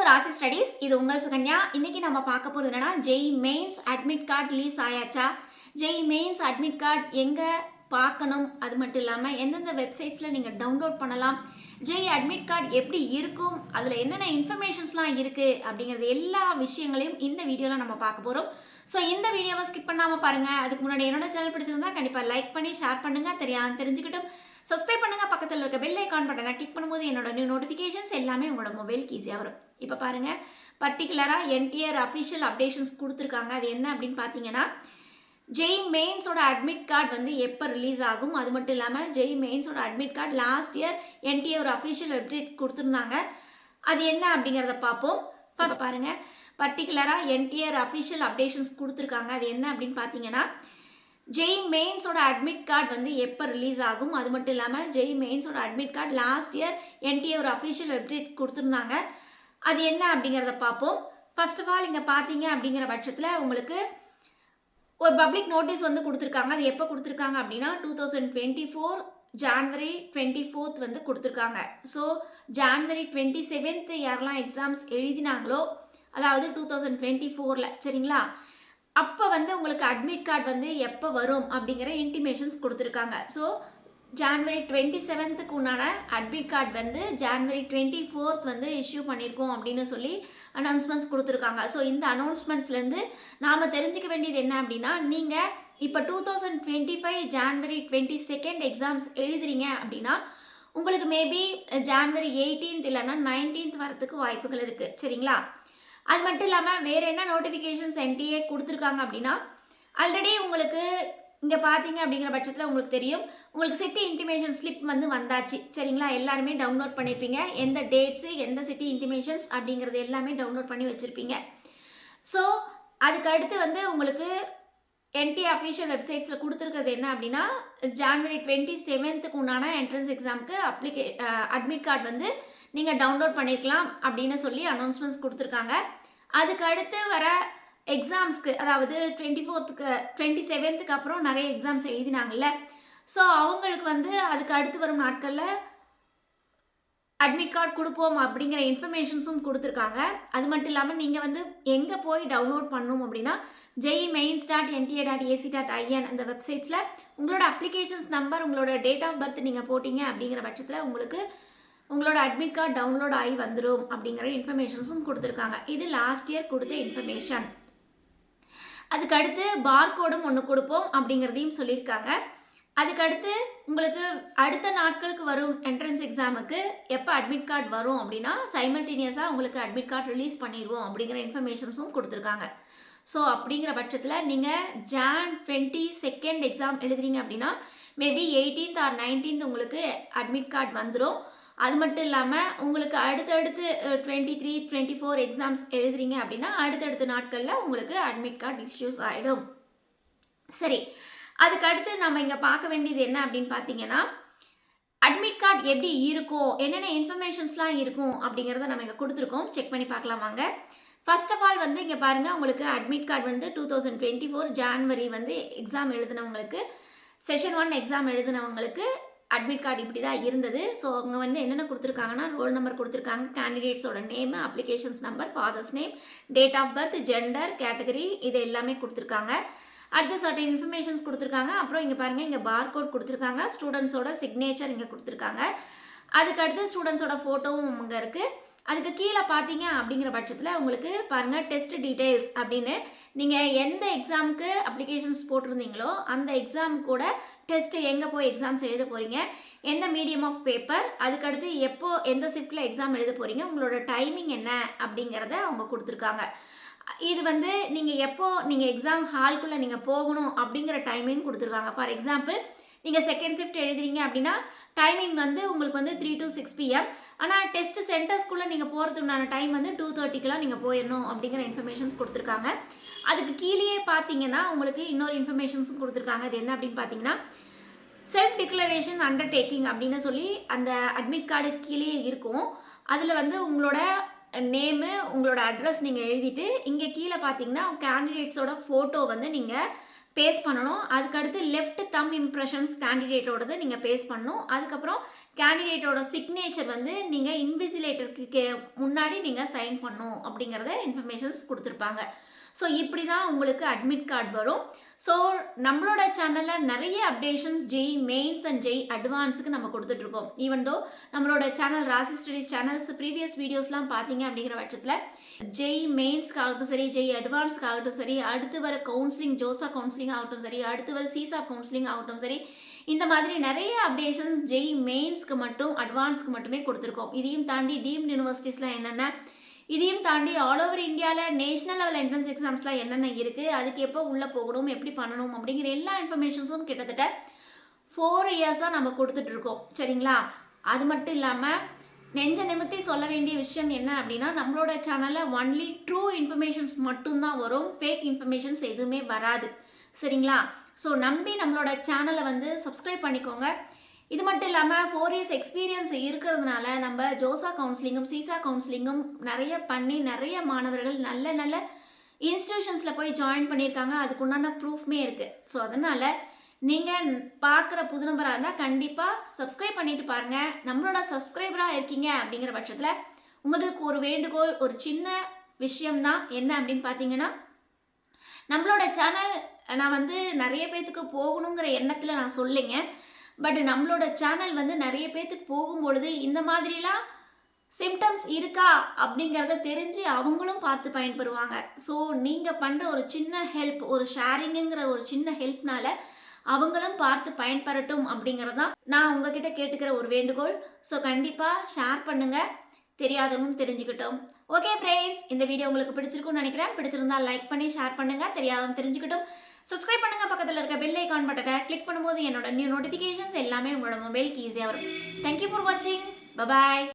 ராசி ஸ்டடீஸ். இது உங்கள் சுகன்யா. இன்னைக்கு நம்ம பார்க்க போகிறது என்னன்னா, JEE Mains admit card release ஆயாச்சா, ஜெய் மெயின்ஸ் அட்மிட் கார்டு எங்கே பார்க்கணும், அது மட்டும் இல்லாமல் எந்தெந்த வெப்சைட்ஸில் நீங்கள் டவுன்லோட் பண்ணலாம், ஜெய் அட்மிட் கார்டு எப்படி இருக்கும், அதில் என்னென்ன இன்ஃபர்மேஷன்ஸ்லாம் இருக்குது அப்படிங்கிறது எல்லா விஷயங்களையும் இந்த வீடியோவில் நம்ம பார்க்க போகிறோம். ஸோ இந்த வீடியோவை ஸ்கிப் பண்ணாமல் பாருங்கள். அதுக்கு முன்னாடி என்னோட சேனல் பிடிச்சிருந்தா கண்டிப்பாக லைக் பண்ணி ஷேர் பண்ணுங்கள். தெரிஞ்சுக்கிட்டும் சப்ஸ்கிரைப் பண்ணுங்கள். பக்கத்தில் இருக்க பெல் ஐக்கான் பட்டனை கிளிக் பண்ணும்போது என்னோட நியூ நோட்டிஃபிகேஷன்ஸ் எல்லாமே உங்களோட மொபைலுக்கு ஈஸியாக வரும். இப்போ பாருங்கள், பர்டிகுலராக என்டிஆர் அஃபிஷியல் அப்டேஷன்ஸ் கொடுத்துருக்காங்க. அது என்ன அப்படின்னு பார்த்தீங்கன்னா, ஜெய் மெயின்ஸோட அட்மிட் கார்டு வந்து எப்போ ரிலீஸ் ஆகும், அது மட்டும் இல்லாமல் ஜெய் மெயின்ஸோட admit card last year NTR official website கொடுத்துருந்தாங்க. அது என்ன அப்படிங்கிறத பார்ப்போம். ஃபர்ஸ்ட் பாருங்கள், பர்டிகுலராக என்டிஆர் அஃபிஷியல் அப்டேஷன்ஸ் கொடுத்துருக்காங்க. அது என்ன அப்படின்னு பார்த்தீங்கன்னா, ஜெய் மெயின்ஸோட அட்மிட் கார்டு வந்து எப்போ ரிலீஸ் ஆகும், அது மட்டும் இல்லாமல் ஜெய் மெயின்ஸோட admit card last year NTR official website கொடுத்துருந்தாங்க. அது என்ன அப்படிங்கிறத பார்ப்போம். ஃபர்ஸ்ட் ஆஃப் ஆல் இங்கே பார்த்தீங்க அப்படிங்கிற பட்சத்தில் உங்களுக்கு ஒரு பப்ளிக் நோட்டீஸ் வந்து கொடுத்துருக்காங்க. அது எப்போ கொடுத்துருக்காங்க அப்படின்னா 2024 ஜான்வரி 24 வந்து கொடுத்துருக்காங்க. ஸோ ஜான்வரி 27 யாரெல்லாம் எக்ஸாம்ஸ் எழுதினாங்களோ, அதாவது 2024 சரிங்களா, அப்போ வந்து உங்களுக்கு அட்மிட் கார்டு வந்து எப்போ வரும் அப்படிங்கிற இன்டிமேஷன்ஸ் கொடுத்துருக்காங்க. ஸோ ஜான்வரி 27க்கு உண்டான அட்மிட் கார்டு வந்து ஜான்வரி 24 வந்து இஷ்யூ பண்ணியிருக்கோம் அப்படின்னு சொல்லி அனௌன்ஸ்மெண்ட்ஸ் கொடுத்துருக்காங்க. ஸோ இந்த அனௌன்ஸ்மெண்ட்ஸ்லேருந்து நாம் தெரிஞ்சுக்க வேண்டியது என்ன அப்படின்னா, நீங்கள் இப்போ 2025 ஜான்வரி 22 எக்ஸாம்ஸ் எழுதுறீங்க அப்படின்னா உங்களுக்கு மேபி ஜான்வரி 18 இல்லைன்னா 19 வரத்துக்கு வாய்ப்புகள் இருக்குது சரிங்களா. அது மட்டும் இல்லாமல் வேறு என்ன நோட்டிஃபிகேஷன்ஸ் என்டிஏ கொடுத்துருக்காங்க அப்படின்னா, ஆல்ரெடி உங்களுக்கு இங்கே பார்த்தீங்க அப்படிங்கிற பட்சத்தில் உங்களுக்கு தெரியும், உங்களுக்கு சிட்டி இன்டிமேஷன் ஸ்லிப் வந்து வந்தாச்சு சரிங்களா. எல்லாருமே டவுன்லோட் பண்ணியிருப்பீங்க. எந்த டேட்ஸு எந்த சிட்டி இன்டிமேஷன்ஸ் அப்படிங்கிறது எல்லாமே டவுன்லோட் பண்ணி வச்சுருப்பீங்க. ஸோ அதுக்கு அடுத்து வந்து உங்களுக்கு என்டிஏ அஃபிஷியல் வெப்சைட்ஸில் கொடுத்துருக்கிறது என்ன அப்படின்னா, ஜான்வரி 27க்கு உண்டான என்ட்ரன்ஸ் எக்ஸாமுக்கு அட்மிட் கார்டு வந்து நீங்கள் டவுன்லோட் பண்ணியிருக்கலாம் அப்படின்னு சொல்லி அனௌன்ஸ்மெண்ட்ஸ் கொடுத்துருக்காங்க. அதுக்கு அடுத்து வர எக்ஸாம்ஸ்க்கு, அதாவது 27க்கு அப்புறம் நிறைய எக்ஸாம்ஸ் எழுதினாங்கல்ல, ஸோ அவங்களுக்கு வந்து அதுக்கு அடுத்து வரும் நாட்களில் அட்மிட் கார்டு கொடுப்போம் அப்படிங்கிற இன்ஃபர்மேஷன்ஸும் கொடுத்துருக்காங்க. அது மட்டும் இல்லாமல் நீங்கள் வந்து எங்கே போய் டவுன்லோட் பண்ணணும் அப்படின்னா, jeimains.nta.ac.in அந்த வெப்சைட்ஸில் உங்களோட அப்ளிகேஷன்ஸ் நம்பர், உங்களோட டேட் ஆஃப் பர்த் நீங்கள் போட்டிங்க அப்படிங்கிற பட்சத்தில் உங்களுக்கு உங்களோட அட்மிட் கார்டு டவுன்லோட் ஆகி வந்துடும் அப்படிங்கிற இன்ஃபர்மேஷன்ஸும் கொடுத்துருக்காங்க. இது லாஸ்ட் இயர் கொடுத்த இன்ஃபர்மேஷன். அதுக்கடுத்து பார்கோடும் ஒன்று கொடுப்போம் அப்படிங்கிறதையும் சொல்லியிருக்காங்க. அதுக்கடுத்து உங்களுக்கு அடுத்த நாட்களுக்கு வரும் என்ட்ரன்ஸ் எக்ஸாமுக்கு எப்போ அட்மிட் கார்டு வரும் அப்படின்னா, சைமல்டேனியஸாக உங்களுக்கு அட்மிட் கார்டு ரிலீஸ் பண்ணிடுவோம் அப்படிங்கிற இன்ஃபர்மேஷன்ஸும் கொடுத்துருக்காங்க. ஸோ அப்படிங்கிற பட்சத்தில் நீங்கள் ஜான் 22 எக்ஸாம் எழுதுறீங்க அப்படின்னா மேபி 18th or 19th உங்களுக்கு அட்மிட் கார்டு வந்துடும். அது மட்டும் இல்லாமல் உங்களுக்கு அடுத்தடுத்து 23, 24 எக்ஸாம்ஸ் எழுதுறீங்க அப்படின்னா அடுத்தடுத்த நாட்களில் உங்களுக்கு அட்மிட் கார்டு இஷ்யூஸ் ஆகிடும். சரி, அதுக்கு அடுத்து நம்ம இங்கே பார்க்க வேண்டியது என்ன அப்படின்னு பார்த்தீங்கன்னா, அட்மிட் கார்டு எப்படி இருக்கும், என்னென்ன இன்ஃபர்மேஷன்ஸ்லாம் இருக்கும் அப்படிங்கிறத நம்ம இங்கே கொடுத்துருக்கோம். செக் பண்ணி பார்க்கலாம் வாங்க. ஃபர்ஸ்ட் ஆஃப் ஆல் வந்து இங்கே பாருங்கள், உங்களுக்கு அட்மிட் கார்டு வந்து 2024 ஜான்வரி வந்து எக்ஸாம் எழுதினவங்களுக்கு, செஷன் 1 எக்ஸாம் எழுதினவங்களுக்கு அட்மிட் கார்டு இப்படி தான் இருந்தது. ஸோ அவங்க வந்து என்னென்ன கொடுத்துருக்காங்கன்னா, ரோல் நம்பர் கொடுத்துருக்காங்க, கேண்டிடேட்ஸோட name, applications number, father's name, date of birth, gender, category, இது எல்லாமே கொடுத்துருக்காங்க. அடுத்து சர்டன் இன்ஃபர்மேஷன்ஸ் கொடுத்துருக்காங்க. அப்புறம் இங்கே பாருங்கள், இங்கே பார்கோட் கொடுத்துருக்காங்க, ஸ்டூடெண்ட்ஸோட சிக்னேச்சர் இங்கே கொடுத்துருக்காங்க. அதுக்கடுத்து ஸ்டூடெண்ட்ஸோட ஃபோட்டோவும் அங்கே இருக்குது. அதுக்கு கீழே பார்த்தீங்க அப்படிங்கிற பட்சத்தில் உங்களுக்கு பாருங்கள், டெஸ்ட் டீட்டெயில்ஸ் அப்படின்னு நீங்கள் எந்த எக்ஸாமுக்கு அப்ளிகேஷன்ஸ் போட்டிருந்தீங்களோ அந்த எக்ஸாம் கூட டெஸ்ட்டு எங்கே போய் எக்ஸாம்ஸ் எழுத போகிறீங்க, எந்த மீடியம் ஆஃப் பேப்பர், அதுக்கடுத்து எப்போ எந்த ஷிஃப்ட்டில் எக்ஸாம் எழுத போகிறீங்க, உங்களோட டைமிங் என்ன அப்படிங்கிறத அவங்க கொடுத்துருக்காங்க. இது வந்து நீங்கள் எப்போ நீங்கள் எக்ஸாம் ஹால்குள்ளே நீங்கள் போகணும் அப்படிங்கிற டைமிங் கொடுத்துருக்காங்க. ஃபார் எக்ஸாம்பிள் நீங்கள் செகண்ட் ஷிஃப்ட் எழுதுறீங்க அப்படின்னா டைமிங் வந்து உங்களுக்கு வந்து 3 to 6 PM. ஆனால் டெஸ்ட் சென்டர்ஸ்குள்ளே நீங்கள் போகிறதுனான டைம் வந்து 2:30க்கெலாம் நீங்கள் போயிடணும் அப்படிங்கிற இன்ஃபர்மேஷன்ஸ் கொடுத்துருக்காங்க. அதுக்கு கீழேயே பார்த்தீங்கன்னா உங்களுக்கு இன்னொரு இன்ஃபர்மேஷன்ஸும் கொடுத்துருக்காங்க. அது என்ன அப்படின்னு பார்த்தீங்கன்னா, செல்ஃப் டிக்ளரேஷன் அண்டர்டேக்கிங் அப்படின்னு சொல்லி அந்த அட்மிட் கார்டு கீழே இருக்கும். அதில் வந்து உங்களோட நேமு, உங்களோட அட்ரஸ் நீங்கள் எழுதிட்டு இங்கே கீழே பார்த்தீங்கன்னா கேண்டிடேட்ஸோட ஃபோட்டோ வந்து நீங்கள் பேஸ்ட் பண்ணணும். அதுக்கடுத்து லெஃப்ட் தம் இம்ப்ரெஷன்ஸ் கேண்டிடேட்டோடது நீங்கள் பேஸ்ட் பண்ணணும். அதுக்கப்புறம் கேண்டிடேட்டோட சிக்னேச்சர் வந்து நீங்கள் இன்விஜிலேட்டருக்கு முன்னாடி நீங்கள் சைன் பண்ணணும் அப்படிங்கிறத இன்ஃபர்மேஷன்ஸ் கொடுத்துருப்பாங்க. ஸோ இப்படி தான் உங்களுக்கு அட்மிட் கார்டு வரும். ஸோ நம்மளோட சேனலில் நிறைய updations JEE mains and JEE அட்வான்ஸுக்கு நம்ம கொடுத்துட்ருக்கோம். ஈவன் தோ நம்மளோட சேனல் ராசி ஸ்டடிஸ் சேனல்ஸ் ப்ரீவியஸ் வீடியோஸ்லாம் பார்த்தீங்க அப்படிங்கிற பட்சத்தில் ஜெய் மெயின்ஸ்க்கு ஆகட்டும் சரி, ஜெய் அட்வான்ஸ்க்கு ஆகட்டும் சரி, அடுத்து வர கவுன்சிலிங் ஜோசா கவுன்சிலிங் ஆகட்டும் சரி, அடுத்து வர சீசா கவுன்சிலிங் ஆகட்டும் சரி, இந்த மாதிரி நிறைய அப்டேஷன்ஸ் ஜெய் மெயின்ஸ்க்கு மட்டும் அட்வான்ஸ்க்கு மட்டுமே கொடுத்துருக்கோம். இதையும் தாண்டி டீம்ட் யூனிவர்சிட்டிஸில் என்னென்ன, இதையும் தாண்டி ஆல் ஓவர் இந்தியாவில் நேஷனல் லெவல் என்ட்ரன்ஸ் எக்ஸாம்ஸ்லாம் என்னென்ன இருக்குது, அதுக்கு எப்போ உள்ளே போகணும், எப்படி பண்ணணும் அப்படிங்கிற எல்லா இன்ஃபர்மேஷன்ஸும் கிட்டத்தட்ட 4 இயர்ஸாக நம்ம கொடுத்துட்ருக்கோம். சரிங்களா? அது மட்டும் இல்லாமல் நெஞ்ச நிமித்தி சொல்ல வேண்டிய விஷயம் என்ன அப்படின்னா, நம்மளோட சேனலில் ஒன்லி ட்ரூ இன்ஃபர்மேஷன்ஸ் மட்டும்தான் வரும், ஃபேக் இன்ஃபர்மேஷன்ஸ் எதுவுமே வராது. சரிங்களா? ஸோ நம்பி நம்மளோட சேனலை வந்து சப்ஸ்கிரைப் பண்ணிக்கோங்க. இது மட்டும் இல்லாமல் 4 இயர்ஸ் எக்ஸ்பீரியன்ஸ் இருக்கிறதுனால நம்ம ஜோசா கவுன்சிலிங்கும் சீசா கவுன்சிலிங்கும் நிறைய பண்ணி நிறைய மாணவர்கள் நல்ல நல்ல இன்ஸ்டிடியூஷன்ஸில் போய் ஜாயின் பண்ணியிருக்காங்க. அதுக்குண்டான ப்ரூஃப்மே இருக்குது. ஸோ அதனால் நீங்கள் பார்க்குற புது நம்பராக இருந்தால் கண்டிப்பாக சப்ஸ்கிரைப் பண்ணிட்டு பாருங்கள். நம்மளோட சப்ஸ்கிரைபராக இருக்கீங்க அப்படிங்கிற பட்சத்தில் உங்களுக்கு ஒரு வேண்டுகோள், ஒரு சின்ன விஷயம்தான். என்ன அப்படின்னு பார்த்தீங்கன்னா, நம்மளோட சேனல் நான் வந்து நிறைய பேர்த்துக்கு போகணுங்கிற எண்ணத்தில் நான் சொல்லிங்க. பட் நம்மளோட சேனல் வந்து நிறைய பேர்த்துக்கு போகும்பொழுது இந்த மாதிரிலாம் சிம்டம்ஸ் இருக்கா அப்படிங்கிறத தெரிஞ்சு அவங்களும் பார்த்து பயன்பெறுவாங்க. ஸோ நீங்கள் பண்ணுற ஒரு சின்ன ஹெல்ப், ஒரு ஷேரிங்குங்கிற ஒரு சின்ன ஹெல்ப்னால அவங்களும் பார்த்து பயன்பெறட்டும் அப்படிங்கிறது தான் நான் உங்ககிட்ட கேட்டுக்கிற ஒரு வேண்டுகோள். ஸோ கண்டிப்பாக ஷேர் பண்ணுங்கள், தெரியாதவங்க தெரிஞ்சுக்கிட்டோம். ஓகே ஃப்ரெண்ட்ஸ், இந்த வீடியோ உங்களுக்கு பிடிச்சிருக்கும்னு நினைக்கிறேன். பிடிச்சிருந்தா லைக் பண்ணி ஷேர் பண்ணுங்கள், தெரியாதவங்க தெரிஞ்சுக்கிட்டோம். சப்ஸ்கிரைப் பண்ணுங்கள், பக்கத்தில் இருக்க பெல் ஐகான் பட்டனை கிளிக் பண்ணும்போது என்னோட நியூ நோட்டிஃபிகேஷன்ஸ் எல்லாமே உங்களோட மொபைலுக்கு ஈஸியாக வரும். தேங்க்யூ ஃபார் வாட்சிங். பபாய்.